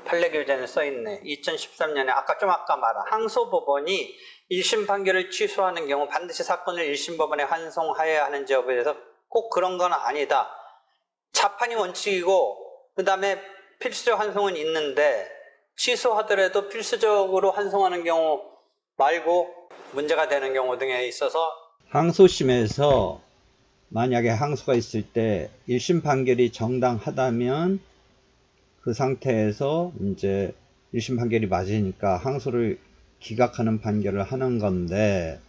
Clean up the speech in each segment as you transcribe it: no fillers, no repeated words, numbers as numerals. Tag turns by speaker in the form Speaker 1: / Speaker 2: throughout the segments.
Speaker 1: 판례 교재는 써있네. 2013년에 아까 말한 항소법원이 1심 판결을 취소하는 경우 반드시 사건을 1심 법원에 환송하여야 하는지 여부에 대해서 꼭 그런 건 아니다. 자판이 원칙이고 그 다음에 필수적 환송은 있는데 취소하더라도 필수적으로 환송하는 경우 말고 문제가 되는 경우 등에 있어서 항소심에서 만약에 항소가 있을 때 1심 판결이 정당하다면 그 상태에서 이제 1심 판결이 맞으니까 항소를 기각하는 판결을 하는 건데,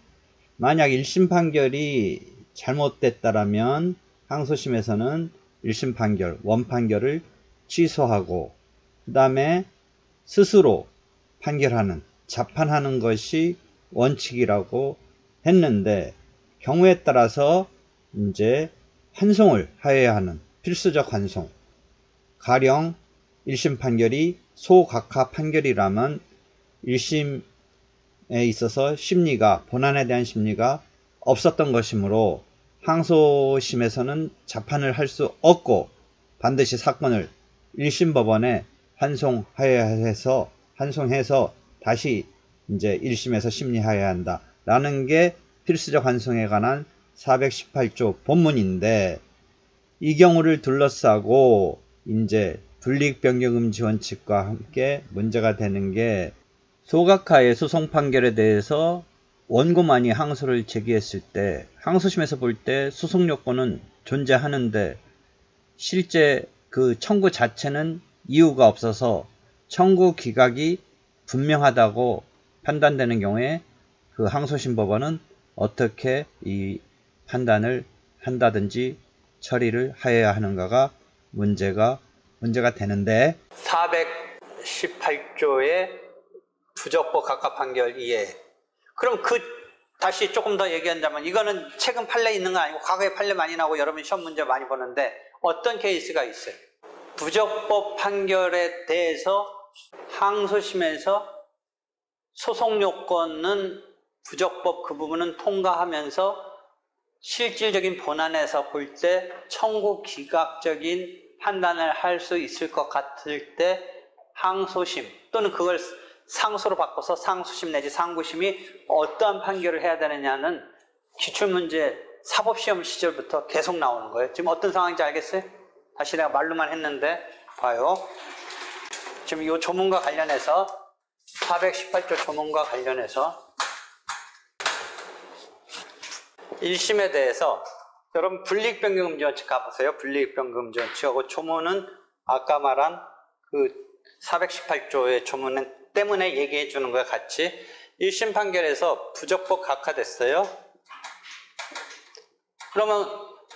Speaker 1: 만약 1심 판결이 잘못됐다라면 항소심에서는 1심 판결, 원판결을 취소하고 그 다음에 스스로 판결하는, 자판하는 것이 원칙이라고 했는데, 경우에 따라서 이제 환송을 하여야 하는 필수적 환송, 가령 1심 판결이 소각하 판결이라면 1심에 있어서 심리가, 본안에 대한 심리가 없었던 것이므로 항소심에서는 자판을 할 수 없고 반드시 사건을 1심 법원에 환송해서 다시 이제 1심에서 심리하여야 한다 라는 게 필수적 환송에 관한 418조 본문인데, 이 경우를 둘러싸고 이제 불이익변경금지 원칙과 함께 문제가 되는 게, 소각하의 소송 판결에 대해서 원고만이 항소를 제기했을 때 항소심에서 볼 때 소송 요건은 존재하는데 실제 그 청구 자체는 이유가 없어서 청구 기각이 분명하다고 판단되는 경우에 그 항소심 법원은 어떻게 이 판단을 한다든지 처리를 하여야 하는가가 문제가 되는데, 418조의 부적법 각하 판결 이해. 그럼 다시 조금 더 얘기한다면, 이거는 최근 판례 있는 거 아니고 과거에 판례 많이 나오고 여러분 시험 문제 많이 보는데 어떤 케이스가 있어요? 부적법 판결에 대해서 항소심에서 소송 요건은 부적법 그 부분은 통과하면서 실질적인 본안에서 볼 때 청구 기각적인 판단을 할 수 있을 것 같을 때 항소심 또는 그걸 상소로 바꿔서 상소심 내지 상고심이 어떠한 판결을 해야 되느냐는 기출문제 사법시험 시절부터 계속 나오는 거예요. 지금 어떤 상황인지 알겠어요? 다시 내가 말로만 했는데 봐요. 지금 이 조문과 관련해서 418조 조문과 관련해서 1심에 대해서 여러분 불이익변경금지 원칙 가보세요. 불이익변경금지 원칙하고 조문은 아까 말한 그 418조의 조문 때문에 얘기해 주는 거와 같이 1심 판결에서 부적법 각하됐어요. 그러면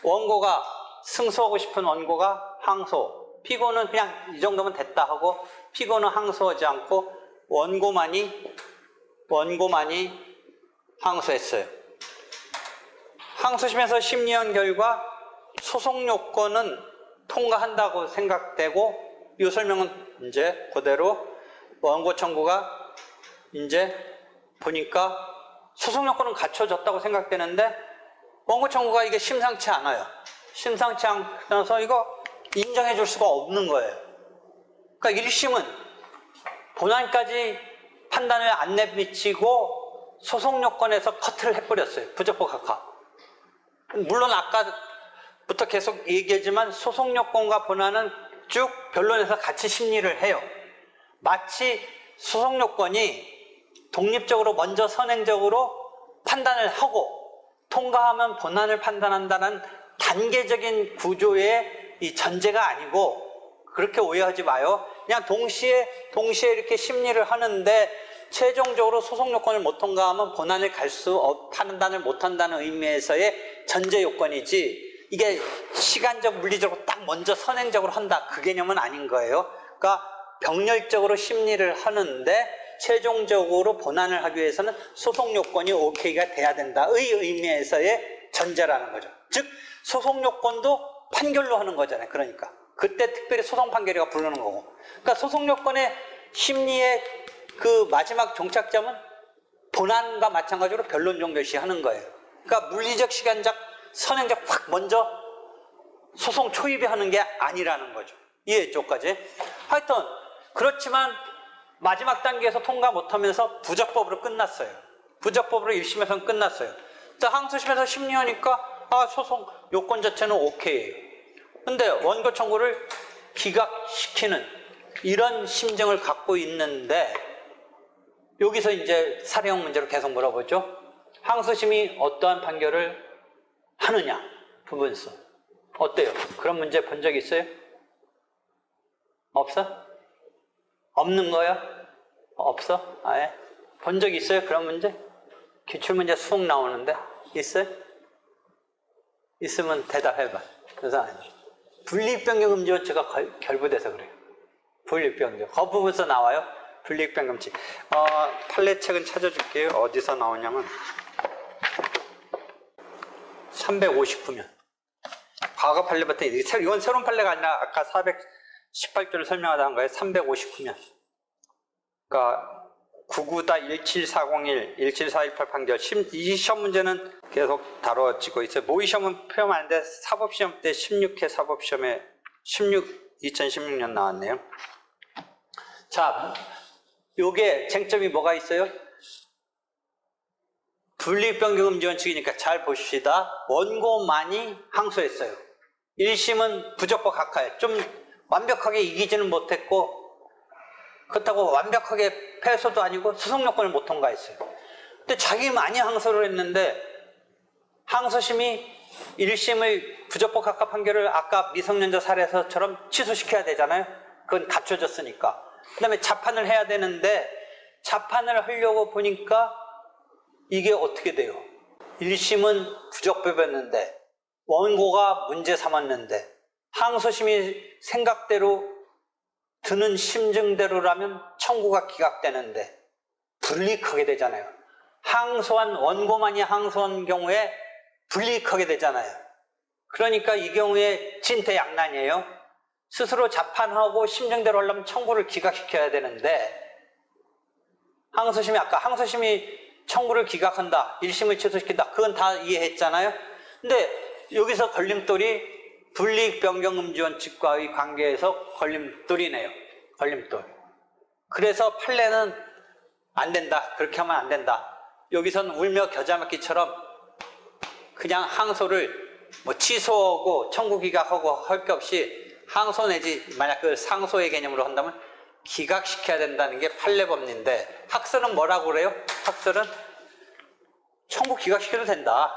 Speaker 1: 원고가 승소하고 싶은 원고가 항소, 피고는 그냥 이 정도면 됐다 하고 피고는 항소하지 않고 원고만이 항소했어요. 항소심에서 심리한 결과 소송 요건은 통과한다고 생각되고, 이 설명은 이제 그대로 원고 청구가 이제 보니까 소송 요건은 갖춰졌다고 생각되는데 원고 청구가 이게 심상치 않아요. 심상치 않아서 이거 인정해 줄 수가 없는 거예요. 그러니까 1심은 본안까지 판단을 안 내비치고 소송 요건에서 커트를 해버렸어요. 부적법 각하. 물론 아까부터 계속 얘기하지만 소송 요건과 본안은 쭉 변론에서 같이 심리를 해요. 마치 소송 요건이 독립적으로 먼저 선행적으로 판단을 하고 통과하면 본안을 판단한다는 단계적인 구조의 이 전제가 아니고, 그렇게 오해하지 마요. 그냥 동시에 이렇게 심리를 하는데 최종적으로 소송 요건을 못 통과하면 본안을 판단을 못한다는 의미에서의 전제 요건이지, 이게 시간적 물리적으로 딱 먼저 선행적으로 한다 그 개념은 아닌 거예요. 그러니까 병렬적으로 심리를 하는데 최종적으로 본안을 하기 위해서는 소송 요건이 오케이가 돼야 된다의 의미에서의 전제라는 거죠. 즉 소송 요건도 판결로 하는 거잖아요. 그러니까 그때 특별히 소송 판결이가 부르는 거고, 그러니까 소송 요건의 심리의 그 마지막 종착점은 본안과 마찬가지로 변론종 결시하는 거예요. 그러니까 물리적, 시간적, 선행적 확 먼저 소송 초입에 하는 게 아니라는 거죠. 이해했죠까지? 하여튼 그렇지만 마지막 단계에서 통과 못하면서 부적법으로 끝났어요. 부적법으로 1심에서는 끝났어요. 또 항소심에서 심리하니까 소송 요건 자체는 오케이예요. 근데 원고 청구를 기각시키는 이런 심정을 갖고 있는데 여기서 이제 사례형 문제로 계속 물어보죠. 항소심이 어떠한 판결을 하느냐 부분성 어때요? 그런 문제 본 적 있어요? 없어? 없는 거야? 없어? 아예? 본 적 있어요? 그런 문제? 기출문제 수억 나오는데 있어요? 있으면 대답해봐. 그래서 분리익변경금지원칙가 결부돼서 그래요. 분리익변경 그 부분에서 나와요. 분리익변경금지. 판례책은 찾아줄게요. 어디서 나오냐면 359면 과거 판례부터 이건 새로운 판례가 아니라 아까 418조를 설명하다 한 거예요. 359면 그러니까 99-17401, 17418 판결. 이 시험 문제는 계속 다뤄지고 있어요. 모의 시험은 표현 안 돼. 사법시험 때 16회 사법시험에 2016년 나왔네요. 자, 요게 쟁점이 뭐가 있어요? 분리익변경금지원칙이니까 잘 보십시다. 원고만이 항소했어요. 1심은 부적법 각하에 좀 완벽하게 이기지는 못했고 그렇다고 완벽하게 패소도 아니고 소송요건을 못 통과했어요. 근데 자기만이 항소를 했는데 항소심이 1심의 부적법 각하 판결을 아까 미성년자 사례에서처럼 취소시켜야 되잖아요. 그건 갖춰졌으니까. 그 다음에 자판을 해야 되는데 자판을 하려고 보니까 이게 어떻게 돼요? 1심은 부적법이었는데 원고가 문제 삼았는데 항소심이 생각대로 드는 심증대로라면 청구가 기각되는데 불이익하게 되잖아요. 항소한 원고만이 항소한 경우에 불이익하게 되잖아요. 그러니까 이 경우에 진퇴양난이에요. 스스로 자판하고 심증대로 하려면 청구를 기각시켜야 되는데 항소심이 아까 항소심이 청구를 기각한다, 1심을 취소시킨다, 그건 다 이해했잖아요. 근데 여기서 걸림돌이 분리익변경금지원칙과의 관계에서 걸림돌이네요. 걸림돌. 그래서 판례는 안 된다. 그렇게 하면 안 된다. 여기선 울며 겨자 먹기처럼 그냥 항소를 뭐 취소하고 청구 기각하고 할 게 없이 항소 내지 만약 그 상소의 개념으로 한다면 기각시켜야 된다는 게 판례법리인데 학설은 뭐라고 그래요? 학설은 청구 기각시켜도 된다.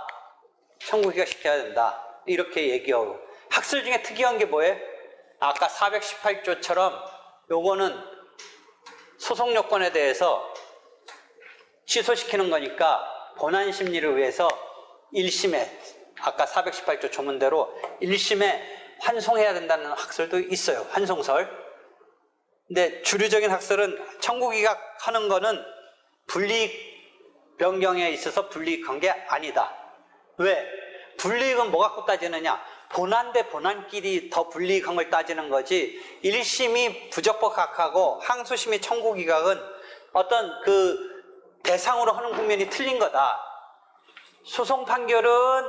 Speaker 1: 청구 기각시켜야 된다. 이렇게 얘기하고 학설 중에 특이한 게 뭐예요? 아까 418조처럼 요거는 소송 요건에 대해서 취소시키는 거니까 본안 심리를 위해서 1심에 아까 418조 조문대로 1심에 환송해야 된다는 학설도 있어요. 환송설. 근데 주류적인 학설은 청구 기각하는 거는 불이익 변경에 있어서 불이익한 게 아니다. 왜? 불이익은 뭐 갖고 따지느냐? 본안 대 본안끼리 더 불이익한 걸 따지는 거지 1심이 부적법 각하고 항소심이 청구 기각은 어떤 그 대상으로 하는 국면이 틀린 거다. 소송 판결은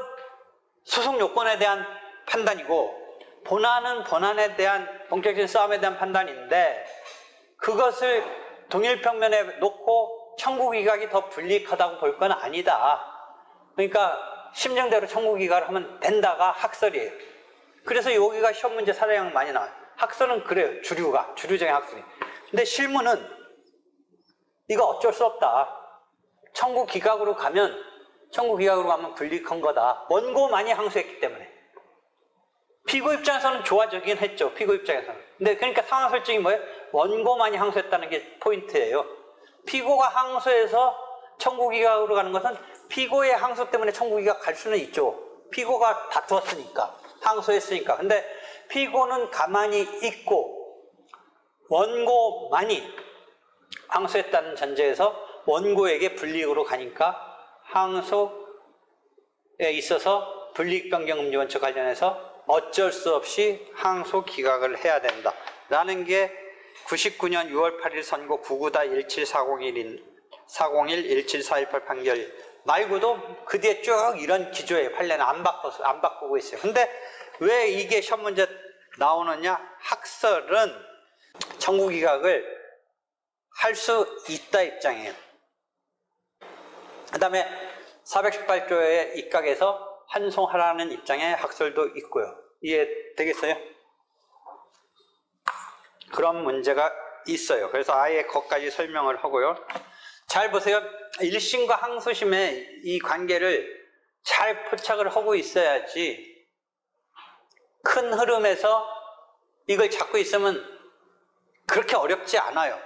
Speaker 1: 소송 요건에 대한 판단이고 본안은 본안에 대한 본격적인 싸움에 대한 판단인데 그것을 동일평면에 놓고 청구 기각이 더 불이익하다고 볼 건 아니다. 그러니까 심정대로 청구 기각을 하면 된다가 학설이에요. 그래서 여기가 시험 문제 사례형 많이 나와요. 학설은 그래요. 주류적인 학설이. 근데 실무는 이거 어쩔 수 없다. 청구 기각으로 가면 불이익한 거다. 원고만이 항소했기 때문에. 피고 입장에서는 좋아지긴 했죠. 피고 입장에서는. 근데 그러니까 상황 설정이 뭐예요? 원고만이 항소했다는 게 포인트예요. 피고가 항소해서 청구 기각으로 가는 것은 피고의 항소 때문에 청구 기각 갈 수는 있죠. 피고가 다투었으니까, 항소했으니까. 근데 피고는 가만히 있고 원고만이 항소했다는 전제에서 원고에게 불이익으로 가니까 항소에 있어서 분리익변경금지원칙 관련해서 어쩔 수 없이 항소 기각을 해야 된다. 라는 게 99년 6월 8일 선고 99-17401 17418 판결 말고도 그 뒤에 쭉 이런 기조예요. 판례는 안 바꾸고 있어요. 근데 왜 이게 시험 문제 나오느냐? 학설은 정국이각을 할 수 있다 입장이에요. 그 다음에 418조의 입각에서 환송하라는 입장의 학설도 있고요. 이해되겠어요? 그런 문제가 있어요. 그래서 아예 거기까지 설명을 하고요. 잘 보세요. 1심과 항소심의 이 관계를 잘 포착을 하고 있어야지 큰 흐름에서 이걸 잡고 있으면 그렇게 어렵지 않아요.